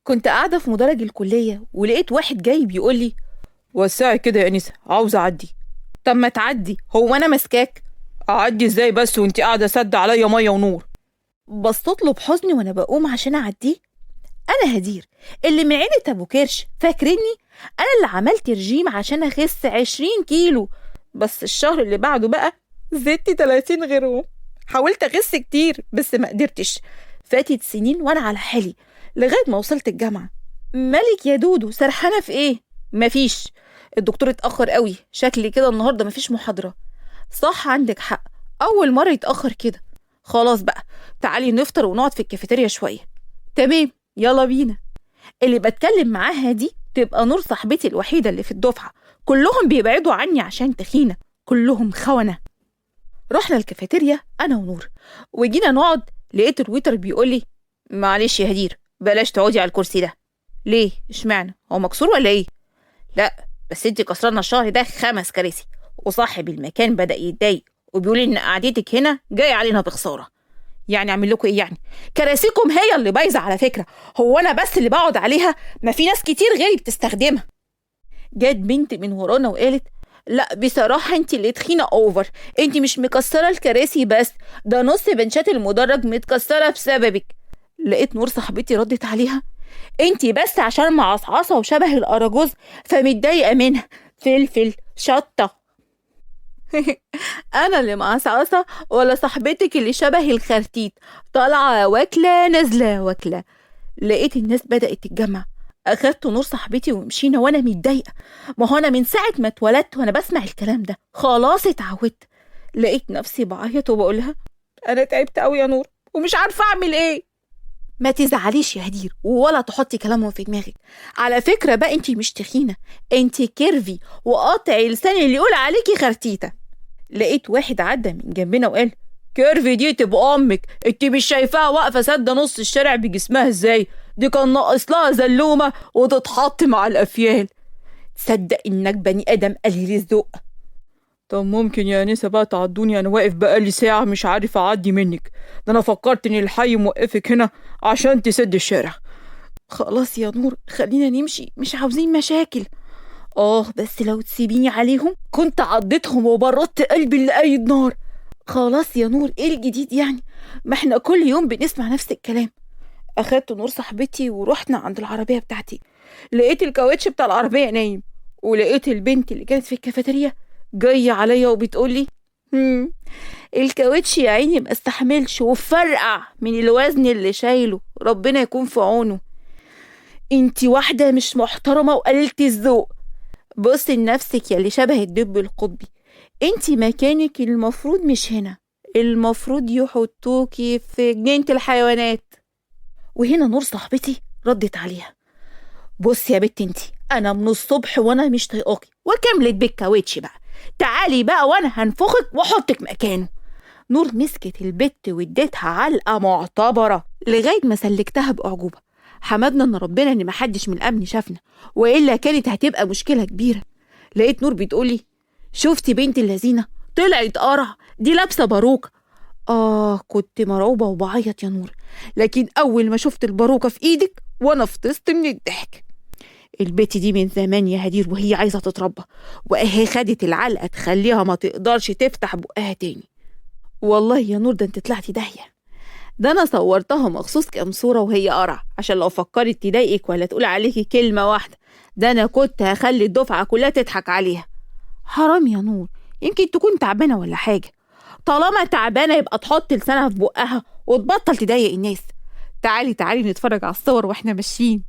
كنت قاعدة في مدرج الكلية ولقيت واحد جاي بيقول لي: وسعي كده يا أنسة، عاوز أعدي. طب ما تعدي، هو أنا ماسكاك؟ أعدي إزاي بس وأنت قاعدة سد عليا مية ونور؟ بصيت له بحزن وأنا بقوم عشان أعديه. أنا هدير اللي من عيلة أبو كرش، فاكرني؟ أنا اللي عملت رجيم عشان أخس 20 كيلو، بس الشهر اللي بعده بقى زدت 30 غيرهم. حاولت أخس كتير بس ما قدرتش. فاتت سنين وأنا على حالي لغاية ما وصلت الجامعة. مالك يا دودو، سرحانة في إيه؟ مفيش. الدكتور اتأخر قوي، شكلي كده النهاردة مفيش محاضرة. صح، عندك حق، أول مرة يتأخر كده. خلاص بقى، تعالي نفطر ونقعد في الكافيتيريا شوية. تمام، يلا بينا. اللي بتكلم معاها دي تبقى نور، صاحبتي الوحيدة اللي في الدفعة. كلهم بيبعدوا عني عشان تخينة، كلهم خونة. رحنا الكافيتيريا أنا ونور وجينا نقعد، لقيت الويتر بيقولي: معلش يا هدير، بلاش تقعدي على الكرسي ده. ليه؟ اشمعنى؟ هو مكسور ولا ايه؟ لا، بس انتي كسرنا الشهر ده 5 كراسي، وصاحب المكان بدأ يتضايق وبيقول ان قعدتك هنا جاية علينا بخسارة. يعني اعمل لكم ايه يعني؟ كراسيكم هي اللي بايظة على فكرة، هو انا بس اللي بقعد عليها؟ ما في ناس كتير غيري بتستخدمها. جت بنت من ورانا وقالت: لا بصراحة انتي اللي تخينة اوفر، انتي مش مكسرة الكراسي بس، ده نص بنشات المدرج متكسرة بسببك. لقيت نور صاحبتي ردت عليها: انتي بس عشان معصعصة وشبه الأراجوز فمتضايقة منها، فلفل شطة. انا اللي معصعصة ولا صاحبتك اللي شبه الخرتيت، طالعة واكلة نازلة واكلة؟ لقيت الناس بدأت تتجمع، اخدت نور صاحبتي ومشينا وانا متضايقة. ما هو انا من ساعة ما اتولدت وانا بسمع الكلام ده، خلاص اتعودت. لقيت نفسي بعيط وبقولها: انا تعبت قوي يا نور ومش عارفة اعمل ايه. ما تزعليش يا هدير ولا تحطي كلامهم في دماغك. على فكرة بقى، انتي مش تخينة، انتي كيرفي، وقاطعي لساني اللي يقول عليكي خرتيتة. لقيت واحد عدى من جنبنا وقال: كيرفي دي تبقى امك، انتي مش شايفاها واقفة سادة نص الشارع بجسمها ازاي؟ دي كان ناقص لها زلومة وتتحط مع الافيال. تصدق انك بني ادم قليل الذوق. طب ممكن يا انسه بقى تعدوني، انا واقف بقالي ساعة مش عارف اعدي منك، ده انا فكرت ان الحي موقفك هنا عشان تسد الشارع. خلاص يا نور، خلينا نمشي، مش عاوزين مشاكل. بس لو تسيبيني عليهم كنت عضتهم وبردت قلبي اللي قايد نار. خلاص يا نور، ايه الجديد يعني؟ ما احنا كل يوم بنسمع نفس الكلام. اخدت نور صاحبتي ورحنا عند العربية بتاعتي، لقيت الكاوتش بتاع العربية نايم، ولقيت البنت اللي كانت في الكافيتيريا جاية عليا وبتقولي: الكاوتش يا عيني ما استحملش وفرقع من الوزن اللي شايله، ربنا يكون في عونه. انتي واحدة مش محترمة وقليلة الذوق. بصي لنفسك يا اللي شبه الدب القطبي، انتي مكانك المفروض مش هنا، المفروض يحطوكي في جنينة الحيوانات. وهنا نور صاحبتي ردت عليها: بصي يا بت انتي، انا من الصبح وانا مش طايقاكي، وكملت بالكاوتش بقى، تعالي بقى وانا هنفخك واحطك مكانه. نور مسكت البت واديتها علقة معتبرة لغاية ما سلكتها بأعجوبة. حمدنا ان ربنا ان محدش من الامن شافنا، والا كانت هتبقى مشكلة كبيرة. لقيت نور بتقولي: شفتي بنت اللذينة، طلعت قرع، دي لابسة باروكة. كنت مرعوبة وبعيط يا نور، لكن اول ما شفت الباروكة في ايدك وانا فطست من الضحك. البت دي من زمان يا هدير وهي عايزة تتربى، واهي خدت العلقة تخليها ما تقدرش تفتح بقها تاني. والله يا نور، ده انت طلعتي داهية، ده انا صورتها مخصوص كام صورة وهي قرع عشان لو فكرت تضايقك ولا تقول عليكي كلمة واحدة، ده انا كنت هخلي الدفعة كلها تضحك عليها. حرام يا نور، يمكن تكون تعبانة ولا حاجة. طالما تعبانة يبقى تحط لسانها في بقها وتبطل تضايق الناس. تعالي تعالي نتفرج على الصور واحنا ماشيين.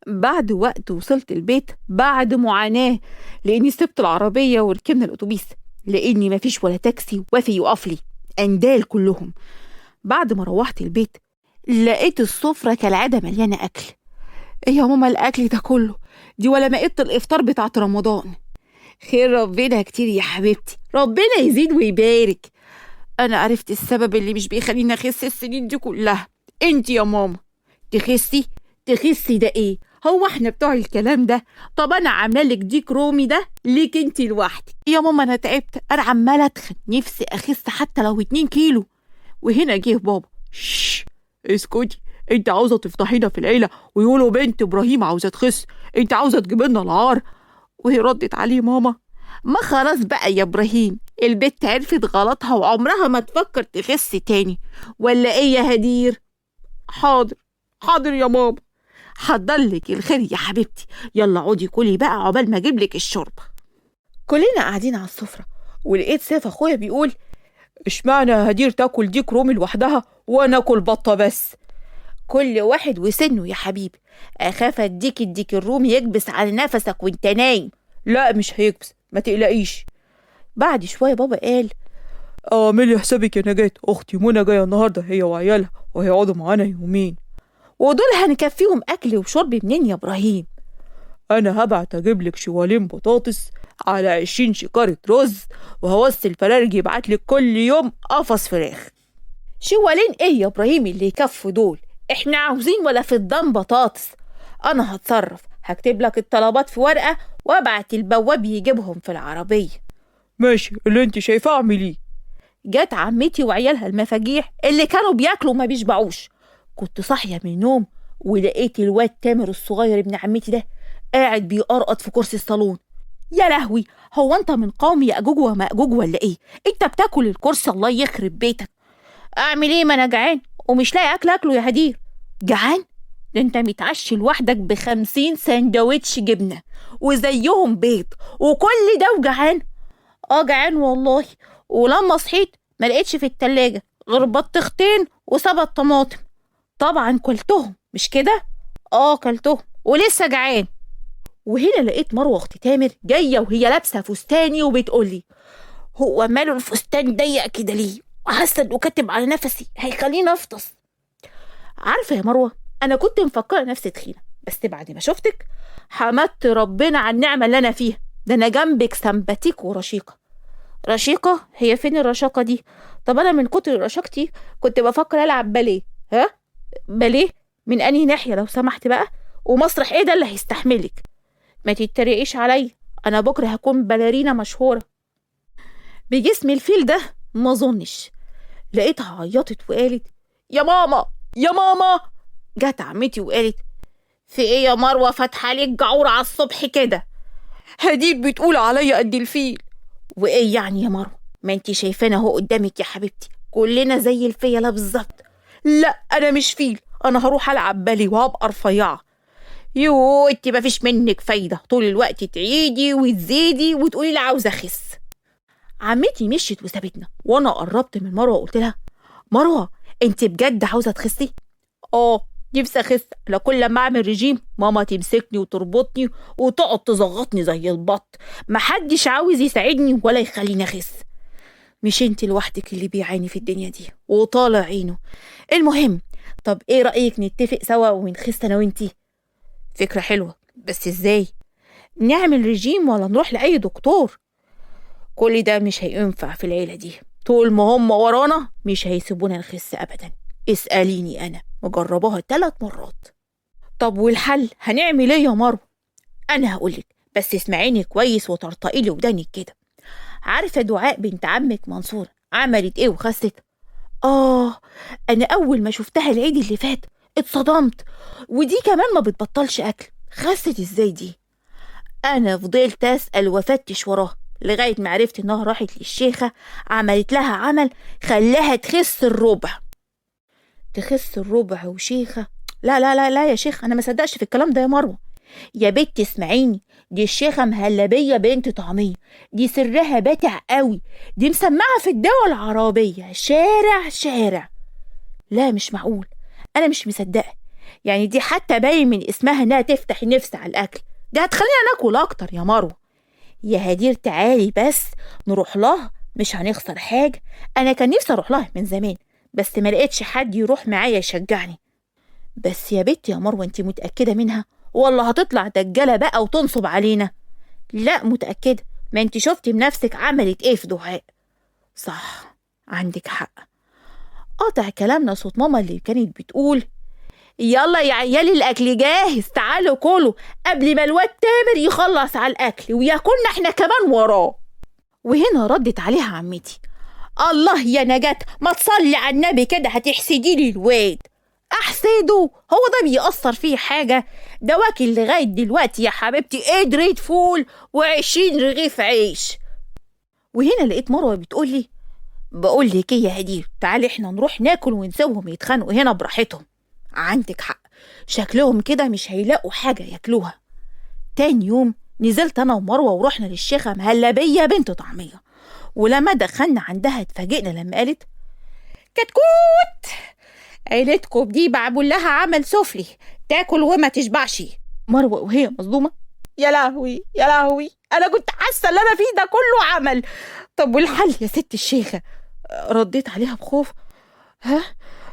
بعد وقت وصلت البيت بعد معاناة، لاني سبت العربية وركبنا الاتوبيس، لاني مفيش ولا تاكسي وافي يقف لي، اندال كلهم. بعد ما روحت البيت لقيت السفرة كالعادة مليانة أكل. إيه يا ماما الأكل ده كله؟ دي ولا مائدة الإفطار بتاعت رمضان. خير ربنا كتير يا حبيبتي، ربنا يزيد ويبارك. أنا عرفت السبب اللي مش بيخليني أخس السنين دي كلها. انتي يا ماما. تخسي ده إيه؟ هو احنا بتوع الكلام ده؟ طب أنا عاملة لك ديك رومي ده ليك انتي لوحدك. يا ماما أنا تعبت، أنا عمالة أتخن، نفسي أخس حتى لو 2 كيلو. وهنا جه بابا: اسكتي، انت عاوزة تفضحينا في العيلة ويقولوا بنت إبراهيم عاوزة تخس، انت عاوزة تجيب لنا العار. وهي ردت عليه: ماما، ما خلاص بقى يا إبراهيم، البت عرفت غلطها وعمرها ما تفكر تخس تاني، ولا إيه يا هدير؟ حاضر حاضر يا ماما. حضرلك الخير يا حبيبتي، يلا عودي كلي بقى عقبال ما أجيبلك الشوربة. كلنا قاعدين على السفرة، ولقيت سيف أخويا بيقول: اشمعنى هدير تاكل ديك رومي لوحدها وانا اكل بطة بس؟ كل واحد وسنه يا حبيبي، أخاف أديك الديك الرومي يكبس على نفسك وانت نايم. لا مش هيكبس، ما تقلقيش. بعد شوية بابا قال: اعملي حسابك يا نجاة، اختي منى جايه النهارده هي وعيالها وهيقعدوا معانا يومين. ودول هنكفيهم اكل وشرب منين يا ابراهيم؟ انا هبعت اجيب لك شوالين بطاطس على 20 شكارة رز، وهوصي الفرارج يبعتلك كل يوم قفص فراخ. شوالين ايه يا ابراهيم اللي يكفوا دول؟ احنا عاوزين ولا في الضم بطاطس. انا هتصرف، هكتب لك الطلبات في ورقة وابعت البواب يجيبهم في العربية. ماشي، اللي انت شايفاه اعمليه. جت عمتي وعيالها المفاجيح اللي كانوا بياكلوا ما بيشبعوش. كنت صاحية من النوم ولقيت الواد تامر الصغير ابن عمتي ده قاعد بيقرقط في كرسي الصالون. يا لهوي، هو انت من قوم يأجوج ومأجوج ولا ايه؟ انت بتاكل الكرسي، الله يخرب بيتك. اعمل ايه، ما انا جعان ومش لاقي اكل اكله يا هدير. جعان؟ ده انت متعشي لوحدك ب50 سندوتش جبنة وزيهم بيض وكل ده وجعان؟ جعان والله. ولما صحيت ما لقيتش في التلاجة غير بطيختين وسبت طماطم. طبعا كلتهم مش كده؟ كلتهم ولسه جعان. وهنا لقيت مروه اخت تامر جايه وهي لابسه فستاني وبتقولي: هو ماله الفستان ضيق كده ليه؟ وحاسه انه كاتم على نفسي هيخليني افطس. عارفه يا مروه، انا كنت مفكره نفسي تخينه، بس بعد ما شفتك حمدت ربنا على النعمه اللي انا فيها. ده انا جنبك سمباتيك ورشيقه. رشيقه؟ هي فين الرشاقه دي؟ طب انا من كتر رشاقتي كنت بفكر العب باليه. ها؟ باليه من انهي ناحيه لو سمحت بقى؟ ومسرح ايه ده اللي هيستحملك؟ ما تتريقيش عليا، انا بكره هكون باليرينا مشهوره بجسم الفيل ده. ما اظنش. لقيتها عيطت وقالت: يا ماما يا ماما. جت عمتي وقالت: في ايه يا مروه فاتحه عليك جعور على الصبح كده؟ هدير بتقول عليا قد الفيل. وايه يعني يا مروه؟ ما انتي شايفانا اهو قدامك يا حبيبتي، كلنا زي الفيله بالظبط. لا انا مش فيل، انا هروح العب بالي وهبقى رفيعه. يو، انت مفيش منك فايده، طول الوقت تعيدي وتزيدي وتقولي لي عاوزه اخس. عمتي مشيت وسابتنا، وانا قربت من مروه وقلت لها: مروه، انت بجد عاوزه تخسي؟ نفسي اخس. انا كل لما اعمل رجيم ماما تمسكني وتربطني وتقعد تزغطني زي البط، محدش عاوز يساعدني ولا يخليني اخس. مش انت لوحدك اللي بيعاني في الدنيا دي وطالع عينه. المهم، طب ايه رايك نتفق سوا ونخس انا وانتي؟ فكره حلوه، بس ازاي؟ نعمل رجيم ولا نروح لاي دكتور؟ كل ده مش هينفع في العيله دي، طول ما هم ورانا مش هيسيبونا نخس ابدا. اساليني، انا مجرباها 3 مرات. طب والحل هنعمل ايه يا مروه؟ انا هقولك، بس اسمعيني كويس وطرطقي لي ودانك كده. عارفه دعاء بنت عمك منصور عملت ايه وخست؟ انا اول ما شفتها العيد اللي فات اتصدمت. ودي كمان ما بتبطلش اكل، خست ازاي دي؟ انا فضلت اسال وافتش وراها لغايه ما عرفت انها راحت للشيخه، عملت لها عمل خلاها تخس الربع. تخس الربع وشيخه؟ لا لا لا لا يا شيخ، انا ما صدقش في الكلام ده يا مروه. يا بنت اسمعيني، دي الشيخه مهلبيه بنت طعميه، دي سرها باتع قوي، دي مسمعه في الدول العربيه شارع شارع. لا مش معقول، انا مش مصدقه. يعني دي حتى باين من اسمها انها تفتح النفس على الاكل، دي هتخلينا ناكل اكتر يا مروه. يا هدير تعالي بس نروح لها، مش هنخسر حاجه. انا كان نفسي اروح لها من زمان، بس ما لقيتش حد يروح معايا يشجعني. بس يا بنت يا مروه، انت متاكده منها والله هتطلع دجاله بقى وتنصب علينا؟ لا متاكده، ما انت شفتي بنفسك عملت ايه في دعاء. صح، عندك حق. قطع كلامنا صوت ماما اللي كانت بتقول: يلا يا عيالي الاكل جاهز، تعالوا كلوا قبل ما الواد تامر يخلص على الاكل وياكلنا احنا كمان وراه. وهنا ردت عليها عمتي: الله يا نجاة، ما تصلي على النبي كده هتحسدي لي الواد. احسن تحسده، هو ده بيأثر فيه حاجة؟ ده واكل لغاية دلوقتي يا حبيبتي قدرة فول و20 رغيف عيش. وهنا لقيت مروة بتقولي بقول لك ايه يا هدير، تعالي احنا نروح ناكل ونسيبهم يتخانقوا هنا براحتهم. عندك حق، شكلهم كده مش هيلاقوا حاجة ياكلوها. تاني يوم نزلت انا ومروة ورحنا للشيخة مهلبية بنت طعمية، ولما دخلنا عندها اتفاجئنا لما قالت كتكوت عيلتكم دي بعمل لها عمل سفلي تاكل وما تشبعش. مروة وهي مصدومة يا لهوي يا لهوي، انا كنت حاسة اللي انا فيه ده كله عمل. طب والحل يا ست الشيخة؟ رديت عليها بخوف، ها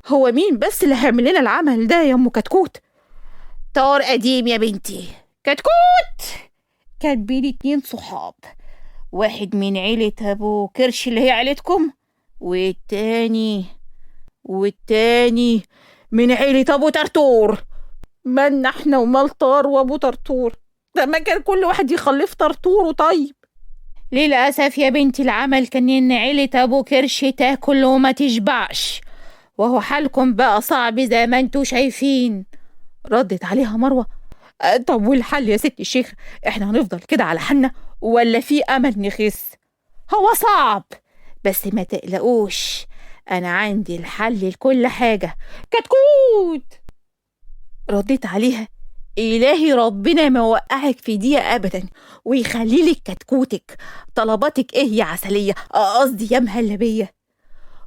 هو مين بس اللي هيعمل لنا العمل ده يا ام كتكوت؟ طار قديم يا بنتي. كتكوت كان بيني 2 صحاب، واحد من عيلة ابو كرش اللي هي عيلتكم، والتاني من عيلة ابو طرطور. مالنا احنا ومال طار وابو طرطور؟ ده ما كان كل واحد يخلف طرطوره. طيب للأسف يا بنتي العمل كان إن عيلة أبو كرش تاكل وما تشبعش، وهو حالكم بقى صعب زي ما انتوا شايفين. ردت عليها مروة طب والحل يا ست الشيخ؟ احنا هنفضل كده على حالنا ولا في أمل نخس؟ هو صعب بس ما تقلقوش، أنا عندي الحل لكل حاجة. كتكوت رديت عليها إلهي ربنا ما وقعك في دقيقة أبدا ويخليلك كتكوتك. طلباتك إيه يا عسلية، قصدي يا مهلبية؟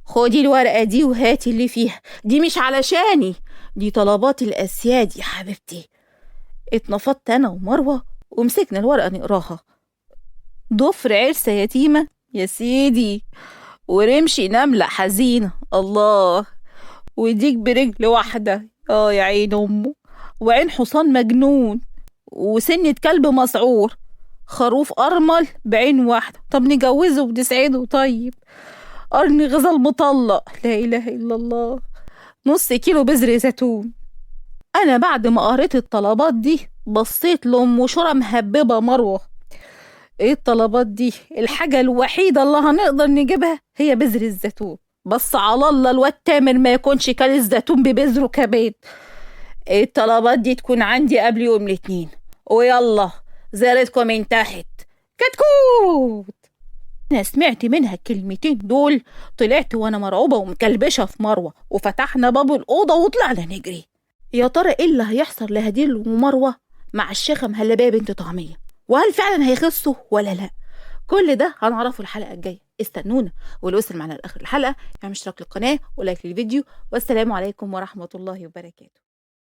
خدي الورقة دي وهاتي اللي فيها، دي مش علشاني، دي طلبات الأسياد يا حبيبتي. اتنفضت أنا ومروة ومسكنا الورقة نقراها. ضفر عرسة يتيمة يا سيدي، ورمشي نملة حزينة الله، وديك برجل واحدة يا عين أمه، وعين حصان مجنون، وسنة كلب مسعور، خروف أرمل بعين واحدة. طب نجوزه ونسعده. طيب قرن غزال مطلق، لا إله إلا الله، نص كيلو بذر زيتون. أنا بعد ما قريت الطلبات دي بصيت لأم شورى مهببة مروة، إيه الطلبات دي؟ الحاجة الوحيدة اللي هنقدر نجيبها هي بذر الزيتون، بس على الله الواد تامر ما يكونش كل الزيتون ببذره كمان. الطلبات دي تكون عندي قبل يوم الاثنين، ويلا زيارتكم انتهت. كتكوت انا سمعت منها الكلمتين دول طلعت وانا مرعوبة ومكلبشة في مروة، وفتحنا باب الأوضة وطلعنا نجري. يا ترى ايه اللي هيحصل لهديل ومروة مع الشيخة مهلبية بنت طعمية، وهل فعلا هيخسوا ولا لا؟ كل ده هنعرفه الحلقة الجاية، استنونا. واللي وصل معنا لآخر الحلقة يعمل اشتراك للقناة ولايك للفيديو، والسلام عليكم ورحمة الله وبركاته.